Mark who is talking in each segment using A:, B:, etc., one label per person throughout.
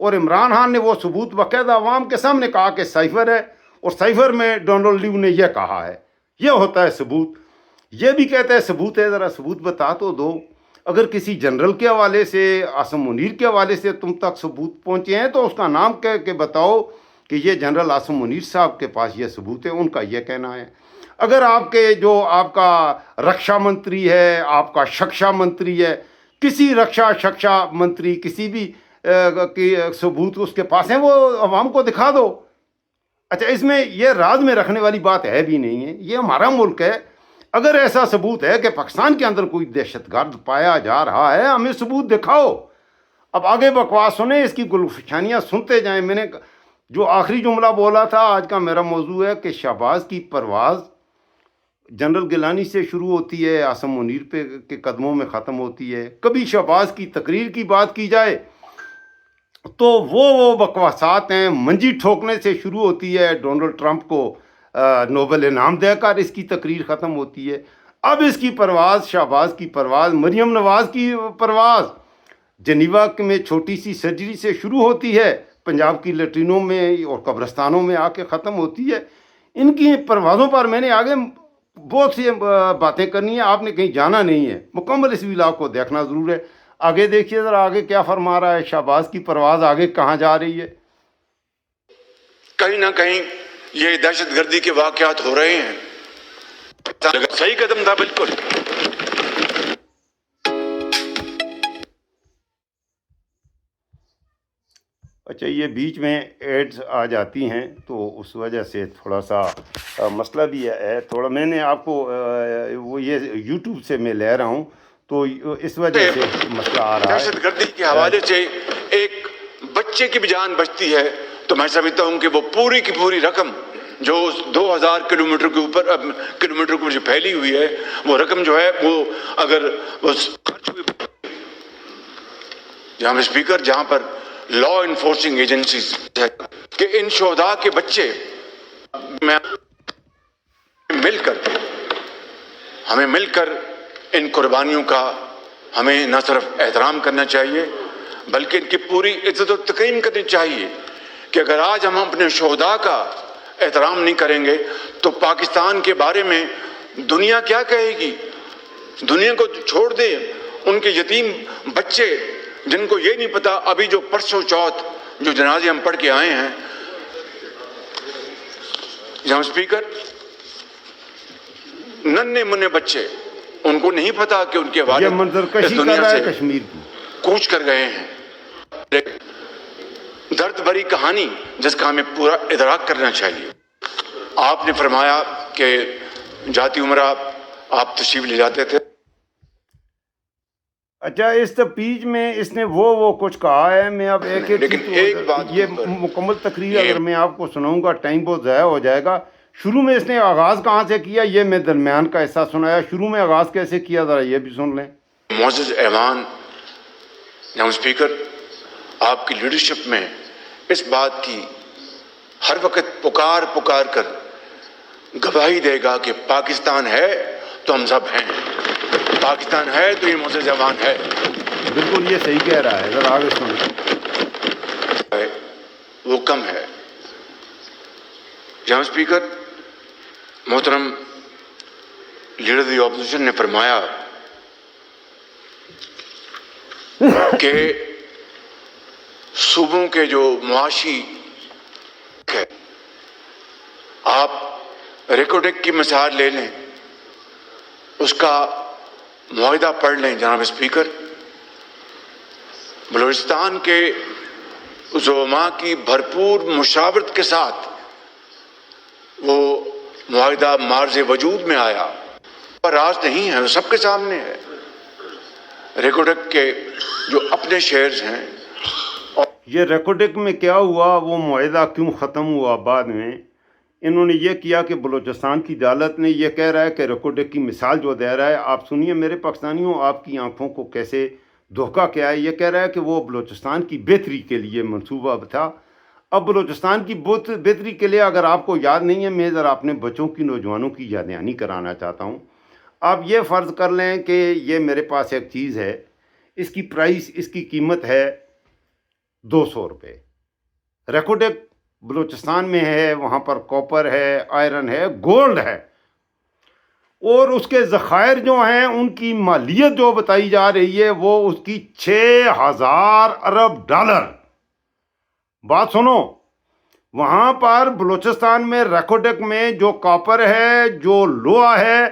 A: اور عمران خان نے وہ ثبوت باقاعدہ عوام کے سامنے کہا کہ سائفر ہے، اور سائفر میں ڈونلڈ لیو نے یہ کہا ہے. یہ ہوتا ہے ثبوت. یہ بھی کہتا ہے ثبوت ہے، ذرا ثبوت بتا تو دو. اگر کسی جنرل کے حوالے سے، عاصم منیر کے حوالے سے تم تک ثبوت پہنچے ہیں تو اس کا نام کہہ کے بتاؤ کہ یہ جنرل عاصم منیر صاحب کے پاس یہ ثبوت ہے. ان کا یہ کہنا ہے. اگر آپ کے جو آپ کا رکشا منتری ہے، آپ کا شکشا منتری ہے، کسی رکشا شکشا منتری کسی بھی کی ثبوت اس کے پاس ہیں، وہ عوام کو دکھا دو. اچھا، اس میں یہ راز میں رکھنے والی بات ہے بھی نہیں ہے. یہ ہمارا ملک ہے. اگر ایسا ثبوت ہے کہ پاکستان کے اندر کوئی دہشت گرد پایا جا رہا ہے، ہمیں ثبوت دکھاؤ. اب آگے بکواس سنیں، اس کی گلفشانیاں سنتے جائیں. میں نے جو آخری جملہ بولا تھا، آج کا میرا موضوع ہے کہ شہباز کی پرواز جنرل گیلانی سے شروع ہوتی ہے، عاصم منیر پہ کے قدموں میں ختم ہوتی ہے. کبھی شہباز کی تقریر کی بات کی جائے تو وہ بکواسات ہیں. منجی ٹھوکنے سے شروع ہوتی ہے، ڈونلڈ ٹرمپ کو نوبل انعام دے کر اس کی تقریر ختم ہوتی ہے. اب اس کی پرواز، شہباز کی پرواز، مریم نواز کی پرواز جنیوا میں چھوٹی سی سرجری سے شروع ہوتی ہے، پنجاب کی لیٹرینوں میں اور قبرستانوں میں آ کے ختم ہوتی ہے. ان کی پروازوں پر میں نے آگے بہت سی باتیں کرنی ہیں. آپ نے کہیں جانا نہیں ہے، مکمل اس ویلاگ کو دیکھنا ضرور ہے. آگے دیکھیے ذرا، آگے کیا فرما رہا ہے. شہباز کی پرواز آگے کہاں جا رہی ہے؟
B: کہیں نہ کہیں یہ دہشت گردی کے واقعات ہو رہے ہیں. صحیح قدم تھا بالکل.
A: اچھا، یہ بیچ میں ایڈز آ جاتی ہیں تو اس وجہ سے تھوڑا سا مسئلہ بھی ہے. تھوڑا میں نے آپ کو وہ یہ یوٹیوب سے میں لے رہا ہوں تو اس وجہ سے مسئلہ آ رہا ہے.
B: دہشت گردی کے حوالے سے ایک بچے کی بھی جان بچتی ہے تو میں سمجھتا ہوں کہ وہ پوری کی پوری رقم جو 2000 کلومیٹر کے اوپر کلومیٹر کو جو پھیلی ہوئی ہے، وہ رقم جو ہے وہ اگر وہ خرچ ہوئی، جہاں اسپیکر، جہاں پر لا انفورسنگ ایجنسیز ہے کہ ان شہداء کے بچے میں ہمیں مل کر ان قربانیوں کا ہمیں نہ صرف احترام کرنا چاہیے بلکہ ان کی پوری عزت و تکریم کرنی چاہیے. کہ اگر آج ہم اپنے شہداء کا احترام نہیں کریں گے تو پاکستان کے بارے میں دنیا کیا کہے گی؟ دنیا کو چھوڑ دے ان کے یتیم بچے جن کو یہ نہیں پتا. ابھی جو پرسوں چوتھ جو جنازے ہم پڑھ کے آئے ہیں، جہاں اسپیکر ننھے منھے بچے، ان کو نہیں پتا کہ ان کے
A: یہ
B: والد
A: منظر
B: اس
A: کشی کر
B: دنیا
A: رہا ہے
B: سے
A: کشمیر کی.
B: کوچ کر گئے ہیں. درد بھری کہانی جس کا ہمیں پورا ادراک کرنا چاہیے. آپ نے فرمایا کہ جاتی عمرہ آپ تشریف لے جاتے تھے.
A: اچھا، اس تپیج میں اس نے وہ کچھ کہا ہے. میں اب
B: لیکن ایک بات
A: یہ مکمل تقریر اگر میں آپ کو سناؤں گا ٹائم بہت ضائع ہو جائے گا. شروع میں اس نے آغاز کہاں سے کیا، یہ میں درمیان کا حصہ سنایا. شروع میں آغاز کیسے کیا، ذرا یہ بھی سن لیں.
B: معزز ایوان، جناب اسپیکر، آپ کی لیڈرشپ میں اس بات کی ہر وقت پکار کر گواہی دے گا کہ پاکستان ہے تو ہم سب ہیں، پاکستان ہے تو یہ معزز ایوان ہے.
A: بالکل یہ صحیح کہہ رہا ہے. ذرا آگے سنیں.
B: وہ کم ہے. جناب اسپیکر، محترم لیڈر دی اپوزیشن نے فرمایا کہ صوبوں کے جو معاشی ہے، آپ ریکوڈک کی مثال لے لیں، اس کا معاہدہ پڑھ لیں. جناب اسپیکر، بلوچستان کے زعماء کی بھرپور مشاورت کے ساتھ وہ معاہدہ مارز وجود میں آیا. پر راز نہیں ہے، وہ سب کے سامنے ہے. ریکوڈک کے جو اپنے شیئرز ہیں،
A: یہ ریکوڈک میں کیا ہوا، وہ معاہدہ کیوں ختم ہوا بعد میں، انہوں نے یہ کیا کہ بلوچستان کی عدالت نے یہ کہہ رہا ہے کہ ریکوڈک کی مثال جو دے رہا ہے، آپ سنیے میرے پاکستانیوں، آپ کی آنکھوں کو کیسے دھوکہ کیا ہے. یہ کہہ رہا ہے کہ وہ بلوچستان کی بہتری کے لیے منصوبہ تھا. اب بلوچستان کی بہتری کے لیے اگر آپ کو یاد نہیں ہے، میں ذرا اپنے بچوں کی، نوجوانوں کی یاد دہانی کرانا چاہتا ہوں. آپ یہ فرض کر لیں کہ یہ میرے پاس ایک چیز ہے، اس کی پرائس، اس کی قیمت ہے 200 روپے. ریکوٹیک بلوچستان میں ہے، وہاں پر کاپر ہے، آئرن ہے، گولڈ ہے، اور اس کے ذخائر جو ہیں ان کی مالیت جو بتائی جا رہی ہے وہ اس کی 6,000 ارب ڈالر. بات سنو، وہاں پر بلوچستان میں ریکوٹیک میں جو کاپر ہے، جو لوہا ہے،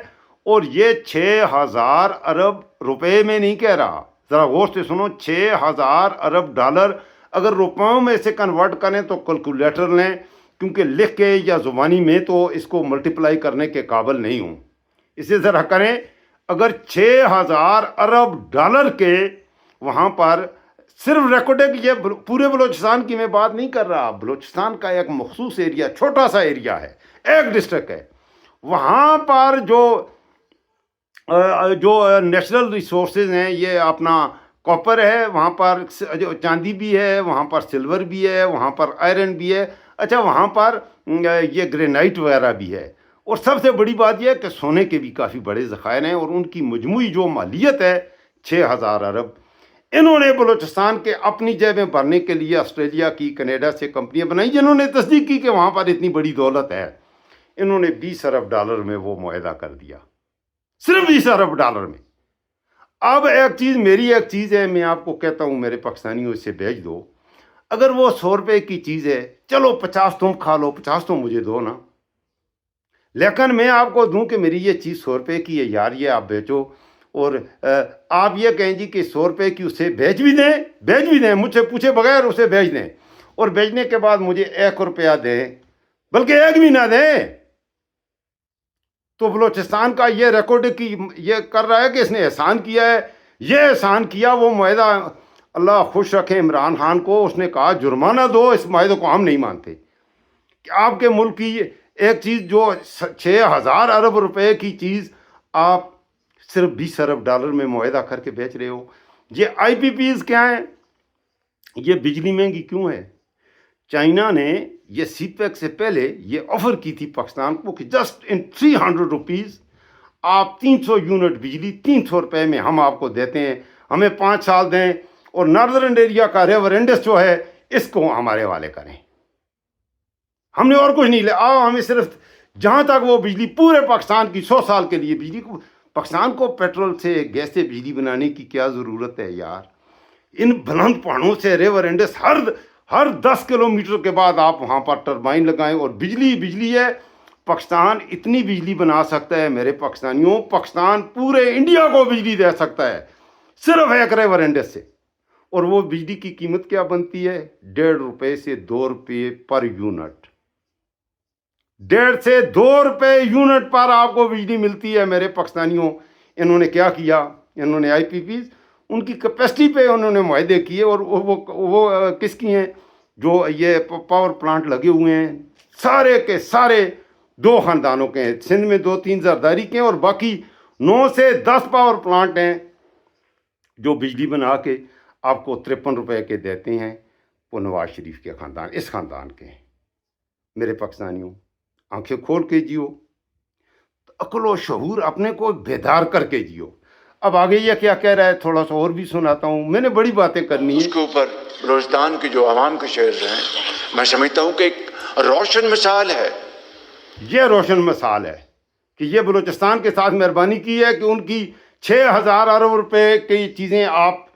A: اور یہ 6,000 ارب روپے میں نہیں کہہ رہا، ذرا غور سے سنو، 6,000 ارب ڈالر. اگر روپوں میں سے کنورٹ کریں تو کیلکولیٹر لیں، کیونکہ لکھ کے یا زبانی میں تو اس کو ملٹیپلائی کرنے کے قابل نہیں ہوں. اسے ذرا کریں، اگر 6,000 ارب ڈالر کے وہاں پر صرف ریکوٹیک، یہ پورے بلوچستان کی میں بات نہیں کر رہا، بلوچستان کا ایک مخصوص ایریا، چھوٹا سا ایریا ہے، ایک ڈسٹرکٹ ہے، وہاں پر جو نیچرل ریسورسز ہیں، یہ اپنا کاپر ہے، وہاں پر چاندی بھی ہے، وہاں پر سلور بھی ہے، وہاں پر آئرن بھی ہے، اچھا وہاں پر یہ گرینائٹ وغیرہ بھی ہے، اور سب سے بڑی بات یہ ہے کہ سونے کے بھی کافی بڑے ذخائر ہیں، اور ان کی مجموعی جو مالیت ہے 6,000 ارب. انہوں نے بلوچستان کے اپنی جیبیں بھرنے کے لیے آسٹریلیا کی، کینیڈا سے کمپنیاں بنائی، جنہوں نے تصدیق کی کہ وہاں پر اتنی بڑی دولت ہے. انہوں نے 20 ارب ڈالر میں وہ معاہدہ کر دیا، صرف 20 ارب ڈالر میں. اب ایک چیز، میری ایک چیز ہے، میں آپ کو کہتا ہوں میرے پاکستانیوں اسے بھیج دو. اگر وہ 100 روپے کی چیز ہے، چلو 50 تم کھا لو، 50 تم مجھے دو نا، لیکن میں آپ کو دوں کہ میری یہ چیز 100 روپے کی ہے یار، یہ آپ بیچو، اور آپ یہ کہیں جی کہ 100 روپے کی اسے بیچ بھی دیں، مجھ سے پوچھے بغیر اسے بیچ دیں، اور بیچنے کے بعد مجھے 1 روپیہ دیں، بلکہ ایک بھی نہ دیں. تو بلوچستان کا یہ ریکارڈ کی یہ کر رہا ہے کہ اس نے احسان کیا ہے. یہ احسان کیا، وہ معاہدہ اللہ خوش رکھے عمران خان کو، اس نے کہا جرمانہ دو، اس معاہدے کو ہم نہیں مانتے کہ آپ کے ملک کی ایک چیز جو 6,000 ارب روپے کی چیز آپ صرف 20 ارب ڈالر میں معاہدہ کر کے بیچ رہے ہو. یہ آئی پی پیز کیا ہیں؟ یہ بجلی مہنگی کیوں ہے؟ چائنا نے یہ سی پیک سے پہلے یہ آفر کی تھی پاکستان کو کہ جسٹ ان 300 روپیز آپ 300 یونٹ بجلی 300 روپے میں ہم آپ کو دیتے ہیں، ہمیں 5 سال دیں، اور ناردرن ایریا کا ریور انڈس جو ہے اس کو ہمارے حوالے کریں. ہم نے اور کچھ نہیں لیا، ہمیں صرف جہاں تک وہ بجلی پورے پاکستان کی 100 سال کے لیے بجلی کو، پاکستان کو پیٹرول سے، گیس سے بجلی بنانے کی کیا ضرورت ہے یار؟ ان بلند پہاڑوں سے ریور انڈس ہر 10 کلومیٹر کے بعد آپ وہاں پر ٹربائن لگائیں، اور بجلی ہے. پاکستان اتنی بجلی بنا سکتا ہے میرے پاکستانیوں، پاکستان پورے انڈیا کو بجلی دے سکتا ہے صرف ایک ریور انڈس سے. اور وہ بجلی کی قیمت کیا بنتی ہے؟ 1.5 روپے سے 2 روپے پر یونٹ، 1.5 سے 2 روپے یونٹ پر آپ کو بجلی ملتی ہے میرے پاکستانیوں. انہوں نے کیا کیا؟ انہوں نے آئی پی پیز، ان کی کیپیسٹی پہ انہوں نے معاہدے کیے، اور وہ کس کی ہیں؟ جو یہ پاور پلانٹ لگے ہوئے ہیں سارے کے سارے 2 خاندانوں کے ہیں، سندھ میں 2-3 زرداری کے ہیں، اور باقی 9 سے 10 پاور پلانٹ ہیں جو بجلی بنا کے آپ کو 53 روپے کے دیتے ہیں. وہ نواز شریف کے خاندان، اس خاندان کے ہیں. میرے پاکستانیوں آنکھیں کھول کے جیو، عقل و شعور اپنے کو بیدار کر کے جیو. اب آگے یہ کیا کہہ رہا ہے تھوڑا سا اور بھی سناتا ہوں، میں نے بڑی باتیں کرنی ہیں.
B: اس کے اوپر بلوچستان کے جو عوام کے شہر ہیں، میں سمجھتا ہوں کہ ایک روشن مثال ہے.
A: یہ روشن مثال ہے کہ یہ بلوچستان کے ساتھ مہربانی کی ہے کہ ان کی 6,000 ارب روپے کی چیزیں آپ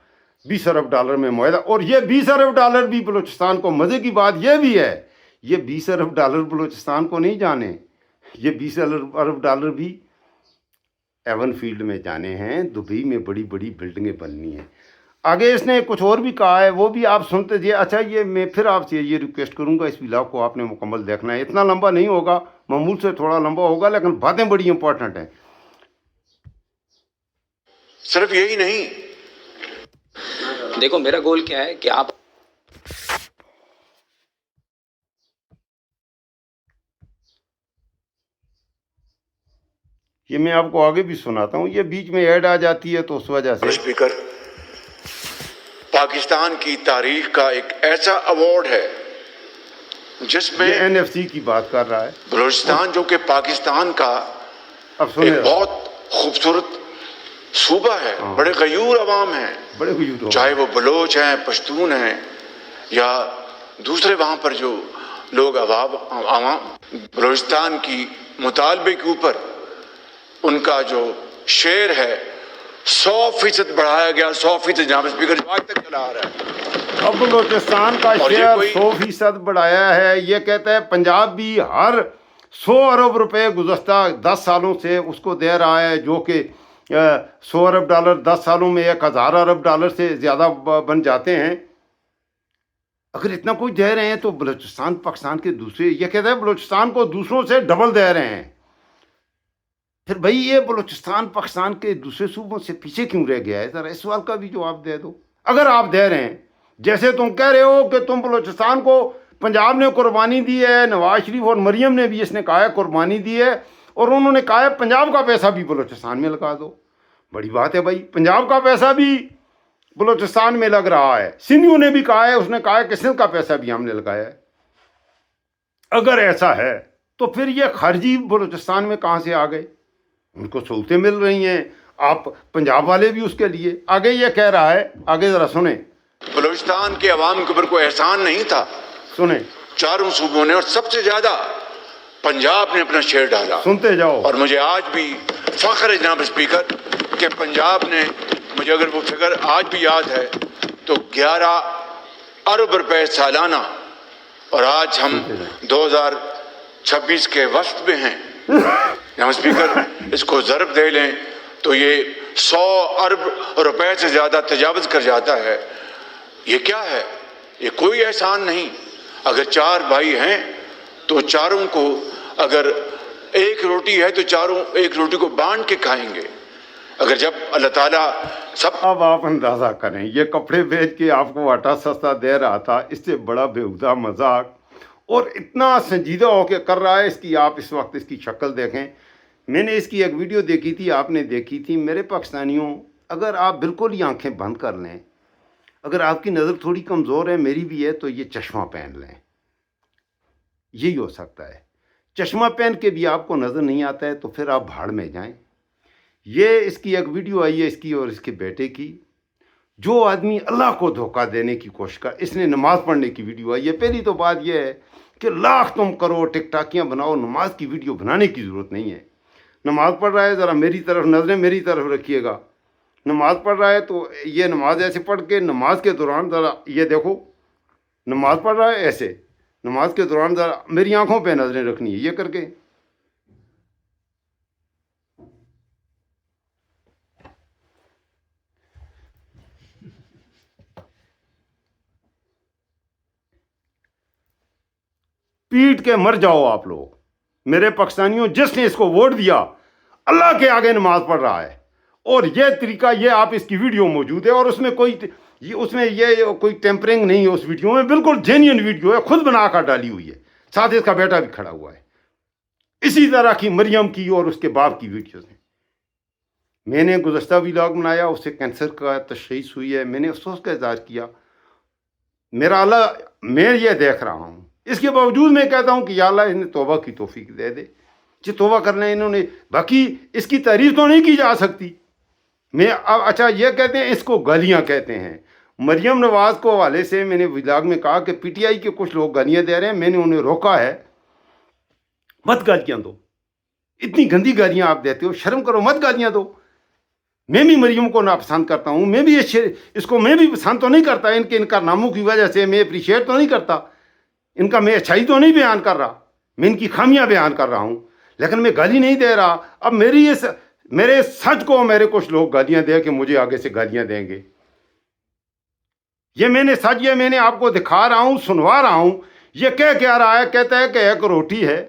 A: 20 ارب ڈالر میں معاہدہ. اور یہ 20 ارب ڈالر بھی بلوچستان کو، مزے کی بات یہ بھی ہے، یہ 20 ارب ڈالر بلوچستان کو نہیں جانے، یہ 20 ارب ڈالر بھی ایون فیلڈ میں جانے ہیں. دبئی میں بڑی بڑی بلڈنگیں بننی ہیں. آگے اس نے کچھ اور بھی کہا ہے، وہ بھی آپ سنتے جائیے. اچھا یہ میں پھر آپ سے یہ ریکویسٹ کروں گا، اس ویلاگ کو آپ نے مکمل دیکھنا ہے، اتنا لمبا نہیں ہوگا، معمول سے تھوڑا لمبا ہوگا، لیکن باتیں بڑی امپورٹنٹ ہیں.
B: صرف یہی نہیں،
C: دیکھو میرا گول کیا ہے کہ آپ
A: یہ میں آپ کو آگے بھی سناتا ہوں، یہ بیچ میں ایڈ آ جاتی ہے تو اس وجہ سے.
B: اسپیکر، پاکستان کی تاریخ کا ایک ایسا ایوارڈ ہے جس میں
A: یہ این ایف سی کی بات کر رہا ہے.
B: بلوچستان جو کہ پاکستان کا
A: اب سنے
B: ایک بہت خوبصورت صوبہ ہے، بڑے غیور عوام ہیں،
A: بڑے غیور
B: چاہے وہ بلوچ ہیں، پشتون ہیں، یا دوسرے وہاں پر جو لوگ عوام بلوچستان کی مطالبے کے اوپر ان کا جو شیئر ہے 100% بڑھایا گیا، 100% جناب اسپیکر جو آج تک چلا آ رہا ہے۔
A: اب بلوچستان کا شیئر 100% بڑھایا ہے، یہ کہتا ہے پنجاب بھی ہر 100 ارب روپے گزشتہ 10 سالوں سے اس کو دے رہا ہے، جو کہ 100 ارب ڈالر 10 سالوں میں 1000 ارب ڈالر سے زیادہ بن جاتے ہیں۔ اگر اتنا کچھ دے رہے ہیں تو بلوچستان پاکستان کے دوسرے، یہ کہتا ہے بلوچستان کو دوسروں سے ڈبل دے رہے ہیں، پھر بھائی یہ بلوچستان پاکستان کے دوسرے صوبوں سے پیچھے کیوں رہ گیا ہے؟ ذرا اس سوال کا بھی جواب دے دو۔ اگر آپ دے رہے ہیں، جیسے تم کہہ رہے ہو کہ تم بلوچستان کو پنجاب نے قربانی دی ہے، نواز شریف اور مریم نے بھی اس نے کہا ہے قربانی دی ہے، اور انہوں نے کہا ہے پنجاب کا پیسہ بھی بلوچستان میں لگا دو۔ بڑی بات ہے بھائی، پنجاب کا پیسہ بھی بلوچستان میں لگ رہا ہے، سندھیوں نے بھی کہا ہے، اس نے کہا ہے کہ سندھ کا پیسہ بھی ہم نے لگایا ہے۔ اگر ایسا ہے تو پھر یہ خارجی بلوچستان میں کہاں سے آ گئے؟ ان کو سہولتیں مل رہی ہیں، آپ پنجاب والے بھی اس کے لیے۔ آگے یہ کہہ رہا ہے، آگے ذرا سنیں۔
B: بلوچستان کے عوام کے اوپر کوئی احسان نہیں تھا،
A: سنیں،
B: چاروں صوبوں نے، اور سب سے زیادہ پنجاب نے اپنا شیئر ڈالا۔
A: سنتے جاؤ۔
B: اور مجھے آج بھی فخر ہے جناب اسپیکر کہ پنجاب نے، مجھے اگر وہ فگر آج بھی یاد ہے تو 11 ارب روپے سالانہ، اور آج ہم 2026 کے وسط میں ہیں جناب اسپیکر، اس کو ضرب دے لیں تو یہ 100 ارب روپے سے زیادہ تجاوز کر جاتا ہے۔ یہ کیا ہے؟ یہ کوئی احسان نہیں۔ اگر 4 بھائی ہیں تو چاروں کو، اگر ایک روٹی ہے تو چاروں ایک روٹی کو بانٹ کے کھائیں گے۔ اگر جب اللہ تعالیٰ سب،
A: اب آپ اندازہ کریں، یہ کپڑے بیچ کے آپ کو آٹا سستا دے رہا تھا، اس سے بڑا بیہودہ مذاق، اور اتنا سنجیدہ ہو کے کر رہا ہے۔ اس کی آپ اس وقت اس کی شکل دیکھیں۔ میں نے اس کی ایک ویڈیو دیکھی تھی، آپ نے دیکھی تھی۔ میرے پاکستانیوں، اگر آپ بالکل ہی آنکھیں بند کر لیں، اگر آپ کی نظر تھوڑی کمزور ہے، میری بھی ہے، تو یہ چشمہ پہن لیں، یہی ہو سکتا ہے۔ چشمہ پہن کے بھی آپ کو نظر نہیں آتا ہے تو پھر آپ بھاڑ میں جائیں۔ یہ اس کی ایک ویڈیو آئی ہے، اس کی اور اس کے بیٹے کی، جو آدمی اللہ کو دھوکہ دینے کی کوشش کر، اس نے نماز پڑھنے کی ویڈیو آئی ہے۔ پہلی تو بات یہ ہے کہ لاکھ تم کرو، ٹک ٹاکیاں بناؤ، نماز کی ویڈیو بنانے کی ضرورت نہیں ہے۔ نماز پڑھ رہا ہے، ذرا میری طرف نظریں میری طرف رکھیے گا۔ نماز پڑھ رہا ہے تو یہ نماز ایسے پڑھ کے، نماز کے دوران ذرا یہ دیکھو، نماز پڑھ رہا ہے ایسے، نماز کے دوران ذرا میری آنکھوں پہ نظریں رکھنی ہے، یہ کر کے۔ پیٹ کے مر جاؤ آپ لوگ، میرے پاکستانیوں۔ جس نے اس کو ووٹ دیا، اللہ کے آگے نماز پڑھ رہا ہے، اور یہ طریقہ، یہ آپ اس کی ویڈیو موجود ہے، اور اس میں کوئی ٹیمپرنگ نہیں ہے۔ اس ویڈیو میں بالکل جینین ویڈیو ہے، خود بنا کر ڈالی ہوئی ہے، ساتھ اس کا بیٹا بھی کھڑا ہوا ہے۔ اسی طرح کی مریم کی اور اس کے باپ کی ویڈیوز ہیں۔ میں نے گزشتہ ولاگ بنایا، اس سے کینسر کا تشخیص ہوئی ہے، میں نے افسوس کا اظہار کیا۔ میرا اللہ، میں یہ دیکھ رہا ہوں، اس کے باوجود میں کہتا ہوں کہ یا اللہ انہیں توبہ کی توفیق دے دے، جی توبہ کر لیں انہوں نے۔ باقی اس کی تعریف تو نہیں کی جا سکتی۔ میں اچھا یہ کہتے ہیں، اس کو گالیاں کہتے ہیں۔ مریم نواز کو حوالے سے میں نے ولاگ میں کہا کہ پی ٹی آئی کے کچھ لوگ گالیاں دے رہے ہیں، میں نے انہیں روکا ہے، مت گالیاں دو، اتنی گندی گالیاں آپ دیتے ہو، شرم کرو، مت گالیاں دو۔ میں بھی مریم کو ناپسند کرتا ہوں، میں بھی اس کو میں بھی پسند تو نہیں کرتا، ان کے ان کارناموں کی وجہ سے میں اپریشیٹ تو نہیں کرتا، ان کا میں اچھائی تو نہیں بیان کر رہا، میں ان کی خامیاں بیان کر رہا ہوں، لیکن میں گالی نہیں دے رہا۔ اب میرے سچ کو میرے کچھ لوگ گالیاں دے کہ مجھے آگے سے گالیاں دیں گے۔ یہ میں نے سچ، یہ میں نے آپ کو دکھا رہا ہوں، سنوا رہا ہوں۔ یہ کہہ کیا رہا ہے؟ کہتا ہے کہ ایک روٹی ہے،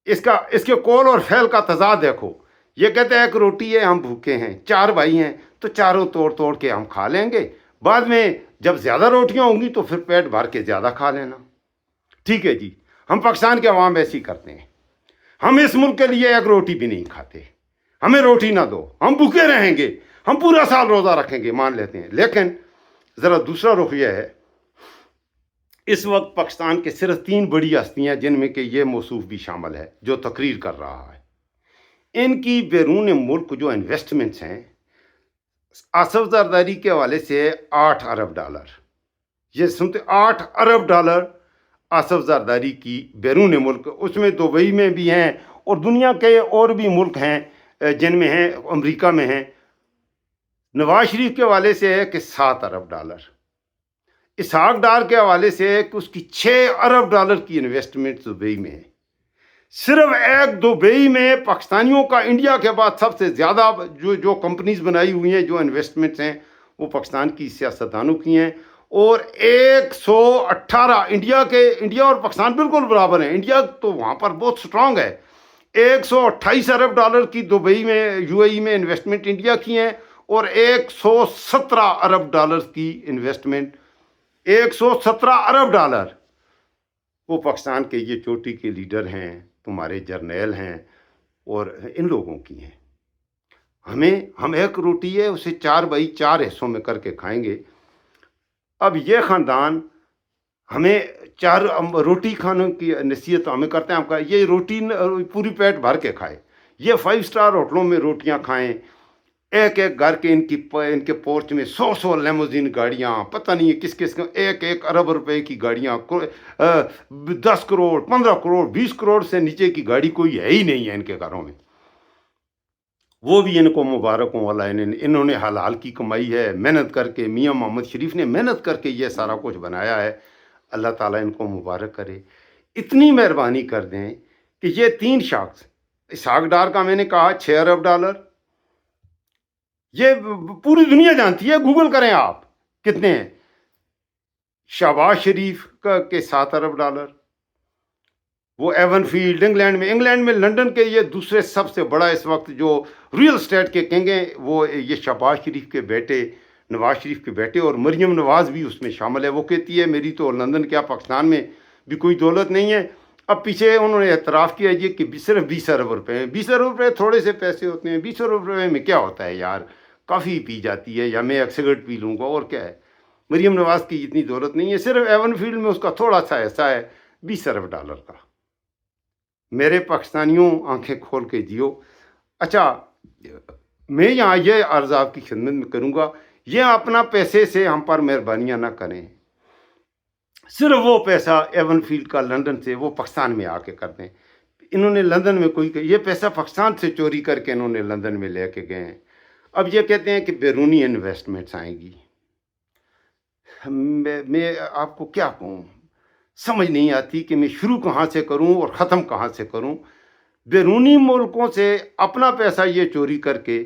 A: اس کے قول اور فعل کا تضاد دیکھو۔ یہ کہتا ہے ایک روٹی ہے، ہم بھوکے ہیں، 4 بھائی ہیں، تو چاروں توڑ کے ہم کھا لیں گے، بعد میں جب زیادہ روٹیاں ہوں گی تو پھر پیٹ بھر کے زیادہ کھا لینا۔ ٹھیک ہے جی، ہم پاکستان کے عوام ایسے ہی کرتے ہیں، ہم اس ملک کے لیے ایک روٹی بھی نہیں کھاتے، ہمیں روٹی نہ دو، ہم بھوکے رہیں گے، ہم پورا سال روزہ رکھیں گے، مان لیتے ہیں۔ لیکن ذرا دوسرا رخ یہ ہے، اس وقت پاکستان کے صرف 3 بڑی ہستیاں، جن میں کہ یہ موصوف بھی شامل ہے جو تقریر کر رہا ہے، ان کی بیرون ملک جو انویسٹمنٹس ہیں، آصف زرداری کے حوالے سے 8 ارب ڈالر، یہ سنتے 8 ارب ڈالر آصف زرداری کی بیرون ملک، اس میں دبئی میں بھی ہیں اور دنیا کے اور بھی ملک ہیں جن میں ہیں، امریکہ میں ہیں۔ نواز شریف کے حوالے سے ہے کہ 7 ارب ڈالر، اسحاق ڈار کے حوالے سے ہے کہ اس کی 6 ارب ڈالر کی انویسٹمنٹ دبئی میں ہے۔ صرف ایک دبئی میں پاکستانیوں کا انڈیا کے بعد سب سے زیادہ جو کمپنیز بنائی ہوئی ہیں، جو انویسٹمنٹس ہیں، وہ پاکستان کی سیاستدانوں کی ہیں۔ اور 118 انڈیا اور پاکستان بالکل برابر ہیں، انڈیا تو وہاں پر بہت سٹرانگ ہے۔ 128 ارب ڈالر کی دبئی میں، یو اے ای میں انویسٹمنٹ انڈیا کی ہیں، اور 117 ارب ڈالر کی انویسٹمنٹ، 117 ارب ڈالر وہ پاکستان کے یہ چوٹی کے لیڈر ہیں، تمہارے جرنیل ہیں، اور ان لوگوں کی ہیں۔ ہم ایک روٹی ہے اسے 4 بائی 4 حصوں میں کر کے کھائیں گے۔ اب یہ خاندان ہمیں 4 روٹی کھانے کی نصیحت ہمیں کرتے ہیں، ہم یہ روٹی پوری پیٹ بھر کے کھائے، یہ 5 اسٹار ہوٹلوں میں روٹیاں کھائیں، ایک گھر کے ان کے پورچ میں 100 لیموزین گاڑیاں، پتہ نہیں کس کا، ایک ارب روپے کی گاڑیاں، 10 کروڑ 15 کروڑ 20 کروڑ سے نیچے کی گاڑی کوئی ہے ہی نہیں ہے ان کے گھروں میں۔ وہ بھی ان کو مبارک ہوں، اللہ انہوں نے حلال کی کمائی ہے، محنت کر کے، میاں محمد شریف نے محنت کر کے یہ سارا کچھ بنایا ہے، اللہ تعالیٰ ان کو مبارک کرے۔ اتنی مہربانی کر دیں کہ یہ 3 شخص، اسحاق ڈار کا میں نے کہا 6 ارب ڈالر، یہ پوری دنیا جانتی ہے، گوگل کریں آپ کتنے ہیں۔ شہباز شریف کے 7 ارب ڈالر، وہ ایون فیلڈ انگلینڈ میں لنڈن کے یہ دوسرے سب سے بڑا اس وقت جو ریئل اسٹیٹ کے کنگ ہیں، وہ یہ شہباز شریف کے بیٹے، نواز شریف کے بیٹے، اور مریم نواز بھی اس میں شامل ہے۔ وہ کہتی ہے میری تو لندن کیا پاکستان میں بھی کوئی دولت نہیں ہے۔ اب پیچھے انہوں نے اعتراف کیا یہ کہ صرف 20 ارب روپے ہیں۔ 20 ارب روپے تھوڑے سے پیسے ہوتے ہیں، 20 ارب روپے میں کیا ہوتا ہے یار، کافی پی جاتی ہے، یا میں ایک سگریٹ پی لوں گا، اور کیا ہے۔ مریم نواز کی اتنی دولت نہیں ہے، صرف ایون فیلڈ میں اس کا تھوڑا سا حصہ ہے 20 ارب ڈالر کا۔ میرے پاکستانیوں آنکھیں کھول کے جیو۔ اچھا، میں یہاں یہ عرض آپ کی خدمت میں کروں گا، یہ اپنا پیسے سے ہم پر مہربانیاں نہ کریں، صرف وہ پیسہ ایون فیلڈ کا لندن سے وہ پاکستان میں آ کے کر دیں۔ انہوں نے لندن میں یہ پیسہ پاکستان سے چوری کر کے انہوں نے لندن میں لے کے گئے ہیں۔ اب یہ کہتے ہیں کہ بیرونی انویسٹمنٹس آئیں گی۔ میں آپ کو کیا کہوں، سمجھ نہیں آتی کہ میں شروع کہاں سے کروں اور ختم کہاں سے کروں۔ بیرونی ملکوں سے اپنا پیسہ یہ چوری کر کے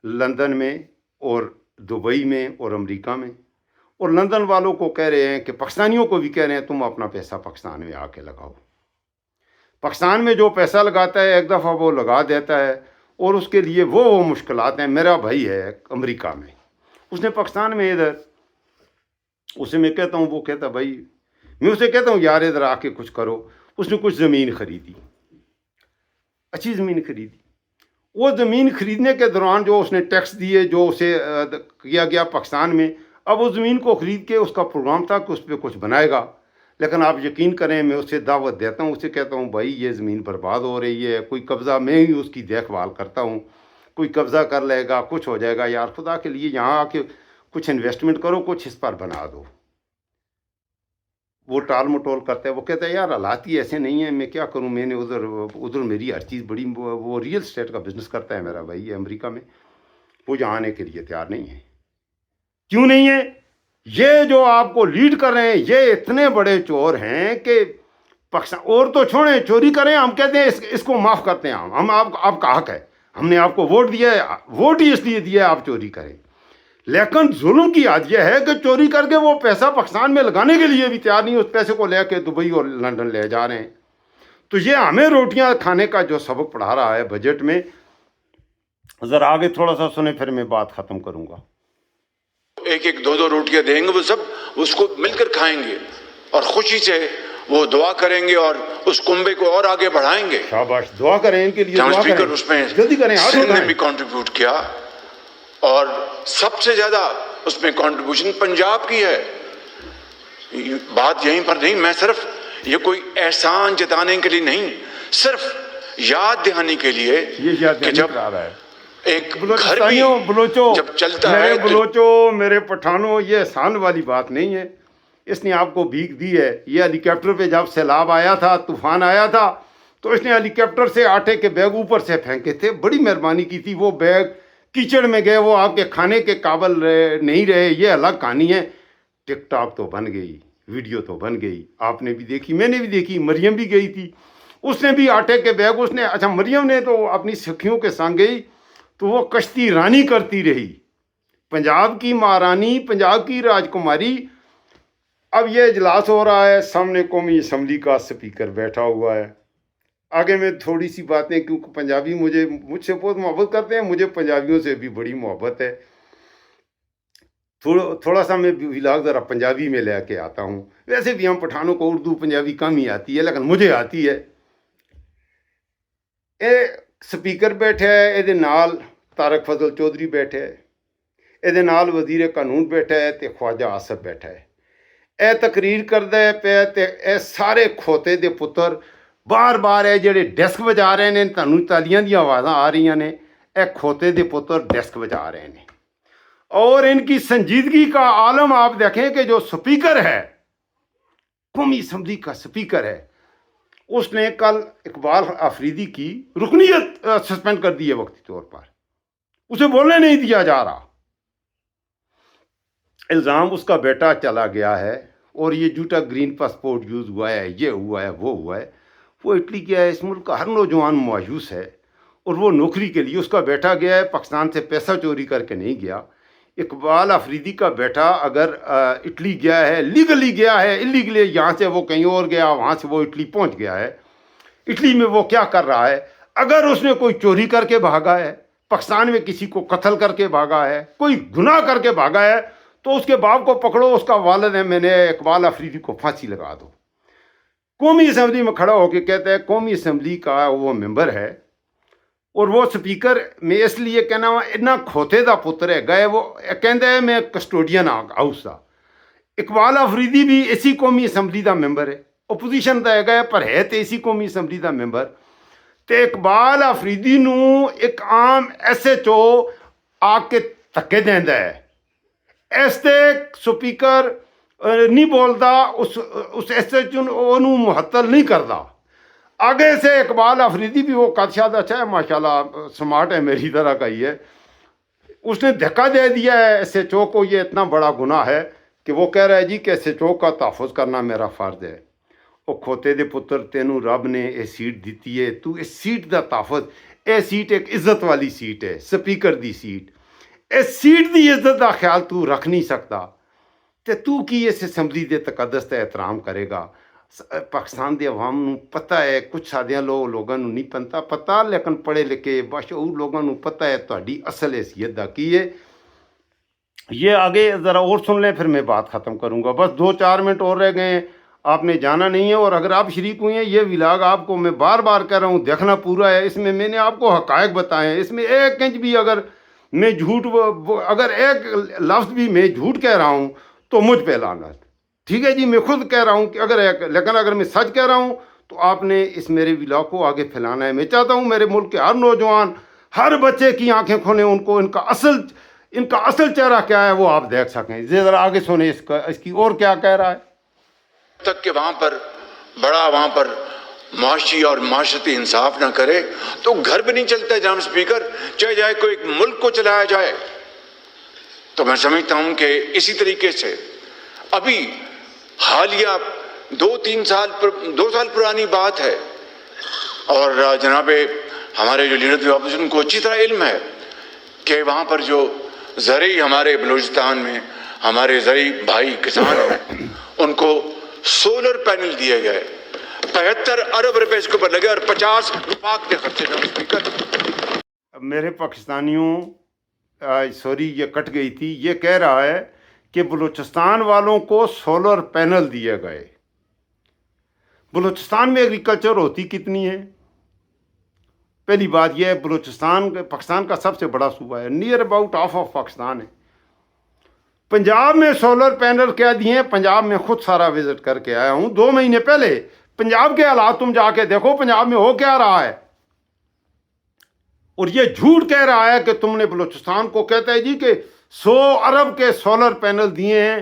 A: لندن میں اور دبئی میں اور امریکہ میں، اور لندن والوں کو کہہ رہے ہیں کہ پاکستانیوں کو بھی کہہ رہے ہیں تم اپنا پیسہ پاکستان میں آ کے لگاؤ۔ پاکستان میں جو پیسہ لگاتا ہے ایک دفعہ وہ لگا دیتا ہے، اور اس کے لیے وہ مشکلات ہیں۔ میرا بھائی ہے امریکہ میں، اس نے پاکستان میں ادھر، اسے میں کہتا ہوں، وہ کہتا بھائی، میں اسے کہتا ہوں یار ادھر آ کے کچھ کرو۔ اس نے کچھ زمین خریدی، اچھی زمین خریدی۔ وہ زمین خریدنے کے دوران جو اس نے ٹیکس دیے، جو اسے کیا گیا پاکستان میں، اب وہ زمین کو خرید کے اس کا پروگرام تھا کہ اس پہ کچھ بنائے گا۔ لیکن آپ یقین کریں، میں اسے دعوت دیتا ہوں، اسے کہتا ہوں بھائی یہ زمین برباد ہو رہی ہے، کوئی قبضہ، میں ہی اس کی دیکھ بھال کرتا ہوں، کوئی قبضہ کر لے گا، کچھ ہو جائے گا، یار خدا کے لیے یہاں آ کے کچھ انویسٹمنٹ کرو، کچھ اس پر بنا دو۔ وہ ٹال مٹول کرتا ہے، وہ کہتا ہے یار حالات ہی ایسے نہیں ہیں، میں کیا کروں، میں نے ادھر میری ہر چیز بڑی، وہ ریئل اسٹیٹ کا بزنس کرتا ہے میرا بھائی ہے امریکہ میں، وہ یہاں آنے کے لیے تیار نہیں ہے۔ کیوں نہیں ہے؟ یہ جو آپ کو لیڈ کر رہے ہیں یہ اتنے بڑے چور ہیں کہ پاکستان، اور تو چھوڑیں چوری کریں، ہم کہتے ہیں اس کو معاف کرتے ہیں، ہم آپ کا حق ہے، ہم نے آپ کو ووٹ دیا ہے، ووٹ ہی اس لیے دیا ہے آپ چوری کریں۔ لیکن ظلم کی حد یہ ہے کہ چوری کر کے وہ پیسہ پاکستان میں لگانے کے لیے بھی تیار نہیں، اس پیسے کو لے کے دبئی اور لندن لے جا رہے ہیں۔ تو یہ ہمیں روٹیاں کھانے کا جو سبق پڑھا رہا ہے بجٹ میں۔ ذرا آگے تھوڑا سا سنیں، پھر میں بات ختم کروں گا۔
B: ایک ایک 2 روٹیاں دیں گے، وہ سب اس کو مل کر کھائیں گے، اور خوشی سے وہ دعا کریں گے اور اس کنبے کو اور آگے بڑھائیں گے۔
A: شاباش، دعا کریں ان کے لیے، دعا
B: اسپیکر،
A: کریں،
B: اس میں
A: جلدی کریں، ہاتھ
B: سندھ نے
A: اٹھائیں۔
B: بھی کنٹریبیوٹ کیا، اور سب سے زیادہ اس میں کنٹریبیوشن پنجاب کی ہے۔ بات یہیں پر نہیں، میں صرف یہ کوئی احسان جتانے کے لیے نہیں، صرف یاد دہانی کے لیے
A: یہ یاد
B: کہ جب
A: کرا رہا ہے
B: ایک گھر بھی
A: بلوچستانیوں، بلوچوں،
B: جب چلتا
A: میرے
B: ہے
A: بلوچوں، میرے پٹھانوں، یہ احسان والی بات نہیں ہے۔ اس نے آپ کو بھیک دی ہے. یہ ہیلی کاپٹر پہ جب سیلاب آیا تھا، طوفان آیا تھا، تو اس نے ہیلی کاپٹر سے آٹے کے بیگ اوپر سے پھینکے تھے. بڑی مہربانی کی تھی. وہ بیگ کیچڑ میں گئے، وہ آپ کے کھانے کے قابل نہیں رہے. یہ الگ کہانی ہے. ٹک ٹاک تو بن گئی، ویڈیو تو بن گئی، آپ نے بھی دیکھی، میں نے بھی دیکھی. مریم بھی گئی تھی، اس نے بھی آٹے کے بیگ، اس نے، اچھا مریم نے تو اپنی سکھیوں کے سنگ گئی تو وہ کشتی رانی کرتی رہی، پنجاب کی مہارانی، پنجاب کی راجکماری. اب یہ اجلاس ہو رہا ہے، سامنے قومی اسمبلی کا اسپیکر بیٹھا ہوا ہے. آگے میں تھوڑی سی باتیں، کیونکہ پنجابی مجھ سے بہت محبت کرتے ہیں، مجھے پنجابیوں سے بھی بڑی محبت ہے. تھوڑا سا میں ولاگ ذرا پنجابی میں لے کے آتا ہوں. ویسے بھی ہم پٹھانوں کو اردو پنجابی کم ہی آتی ہے، لیکن مجھے آتی ہے. اے سپیکر بیٹھا ہے، یہ نال طارق فضل چودھری بیٹھا ہے، یہ نال وزیر قانون بیٹھا ہے، تے خواجہ آصف بیٹھا ہے. اے تقریر کردا ہے پیا، تے اے سارے کھوتے دے پتر بار بار اے جڑے ڈیسک بجا رہے ہیں، تانوں تالیاں دی آوازاں آ رہی نے، اے کھوتے دے پتر ڈیسک بجا رہے ہیں. اور ان کی سنجیدگی کا عالم آپ دیکھیں کہ جو سپیکر ہے، قومی اسمبلی کا سپیکر ہے، اس نے کل اقبال آفریدی کی رکنیت سسپینڈ کر دی ہے وقتی طور پر. اسے بولنے نہیں دیا جا رہا. الزام اس کا بیٹا چلا گیا ہے اور یہ جھوٹا گرین پاسپورٹ یوز ہوا ہے، یہ ہوا ہے، وہ ہوا ہے. وہ اٹلی گیا ہے. اس ملک کا ہر نوجوان مایوس ہے اور وہ نوکری کے لیے، اس کا بیٹا گیا ہے، پاکستان سے پیسہ چوری کر کے نہیں گیا. اقبال آفریدی کا بیٹا اگر اٹلی گیا ہے، لیگلی گیا ہے، اللیگلی یہاں سے وہ کہیں اور گیا، وہاں سے وہ اٹلی پہنچ گیا ہے. اٹلی میں وہ کیا کر رہا ہے؟ اگر اس نے کوئی چوری کر کے بھاگا ہے، پاکستان میں کسی کو قتل کر کے بھاگا ہے، کوئی گناہ کر کے بھاگا ہے، تو اس کے باپ کو پکڑو، اس کا والد ہے، میں نے اقبال آفریدی کو پھانسی لگا دو. قومی اسمبلی میں کھڑا ہو کے کہتا ہے، قومی اسمبلی کا وہ ممبر ہے اور وہ سپیکر، میں اس لیے کہنا وا اتنا کھوتے دا پتر ہے گئے، وہ کہندا ہے میں کسٹوڈین ہاؤس دا. اقبال آفریدی بھی اسی قومی اسمبلی دا ممبر ہے، اپوزیشن دا ہے گئے، پر ہے تے اسی قومی اسمبلی دا ممبر. تے اقبال آفریدی نو ایک عام ایس ایچ او آ کے دھکے دیندا ہے. اس تے سپیکر نہیں بولتا، اس ایس ایچ او نو معطل نہیں کرتا. آگے سے اقبال آفریدی بھی، وہ قادشاہ اچھا ہے ماشاءاللہ، سمارٹ ہے، میری طرح کا ہی ہے. اس نے دھکا دے دیا ہے ایس ایچ او کو. یہ اتنا بڑا گناہ ہے کہ وہ کہہ رہا ہے جی کہ ایس ایچ او کا تحفظ کرنا میرا فرض ہے. وہ کھوتے دے پتر، تینوں رب نے یہ سیٹ دیتی ہے، تو اس سیٹ دا تحفظ، یہ سیٹ ایک عزت والی سیٹ ہے، سپیکر دی سیٹ. اس سیٹ دی عزت دا خیال تو رکھ نہیں سکتا تے تو کی اس اسمبلی دے تقدس تے احترام کرے گا. پاکستان دے عوام نو پتہ ہے، کچھ سادیاں لوگوں نو نہیں پتہ، لیکن پڑھے لکھے باشعور لوگوں نو پتہ ہے تہاڈی اصل حیثیت دا کی ہے. یہ آگے ذرا اور سن لیں، پھر میں بات ختم کروں گا. بس 2-4 منٹ اور رہ گئے ہیں، آپ نے جانا نہیں ہے. اور اگر آپ شریک ہوئے ہیں، یہ ولاگ آپ کو میں بار بار کہہ رہا ہوں دیکھنا پورا ہے. اس میں نے آپ کو حقائق بتائے ہیں. اس میں ایک انچ بھی اگر میں اگر ایک لفظ بھی میں جھوٹ کہہ رہا ہوں تو مجھ پہ لعنت. ٹھیک ہے جی، میں خود کہہ رہا ہوں کہ لیکن اگر میں سچ کہہ رہا ہوں تو آپ نے اس میرے ولاگ کو آگے پھیلانا ہے. میں چاہتا ہوں میرے ملک کے ہر نوجوان، ہر بچے کی آنکھیں کھولیں، ان کو ان کا اصل چہرہ کیا ہے وہ آپ دیکھ سکیں. ذرا آگے سنیں اس کی اور کیا کہہ رہا ہے.
B: تک کہ وہاں پر معاشی اور معاشرتی انصاف نہ کرے تو گھر بھی نہیں چلتا ہے جناب اسپیکر، چاہے جائے کوئی ملک کو چلایا جائے. تو میں سمجھتا ہوں کہ اسی طریقے سے ابھی حالیہ 2 سال پرانی بات ہے، اور جناب ہمارے جو لیڈر اپوزیشن کو اچھی طرح علم ہے کہ وہاں پر جو زرعی ہمارے بلوچستان میں ہمارے زرعی بھائی کسان ہیں، ان کو سولر پینل دیے گئے. 75 ارب روپے اس کے اوپر لگے اور 50 وفاق کے خرچے. جناب اسپیکر،
A: میرے پاکستانیوں، سوری یہ کٹ گئی تھی، یہ کہہ رہا ہے کہ بلوچستان والوں کو سولر پینل دیے گئے. بلوچستان میں ایگریکلچر ہوتی کتنی ہے؟ پہلی بات یہ ہے، پاکستان کا سب سے بڑا صوبہ ہے، near about half of Pakistan ہے. پنجاب میں سولر پینل کیا دیے ہیں؟ پنجاب میں خود سارا وزٹ کر کے آیا ہوں 2 مہینے پہلے. پنجاب کے حالات تم جا کے دیکھو، پنجاب میں ہو کیا رہا ہے. اور یہ جھوٹ کہہ رہا ہے کہ تم نے بلوچستان کو، کہتا ہے جی کہ 100 ارب کے سولر پینل دیے ہیں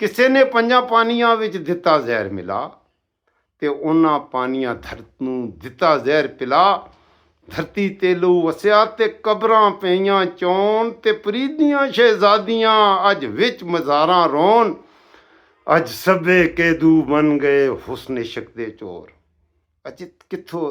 A: ਕਿਸੇ ਨੇ ਪੰਜਾਂ ਪਾਣੀਆਂ ਵਿੱਚ ਦਿੱਤਾ ਜ਼ਹਿਰ ਮਿਲਾ, ਤੇ ਉਹਨਾਂ ਪਾਣੀਆਂ ਧਰਤ ਨੂੰ ਦਿੱਤਾ ਜ਼ਹਿਰ ਪਿਲਾ। ਧਰਤੀ ਤੇ ਲਹੂ ਵਸਿਆ ਤੇ ਕਬਰਾਂ ਪਈਆਂ ਚੋਣ, ਤੇ ਫਰੀਦੀਆਂ ਸ਼ਹਿਜ਼ਾਦੀਆਂ ਅੱਜ ਵਿੱਚ ਮਜ਼ਾਰਾਂ ਰੋਣ। ਅੱਜ ਸਭੇ ਕੈਦੂ ਬਣ ਗਏ ਹੁਸਨ ਇਸ਼ਕ ਦੇ ਚੋਰ। ਅੱਜ ਕਿੱਥੋਂ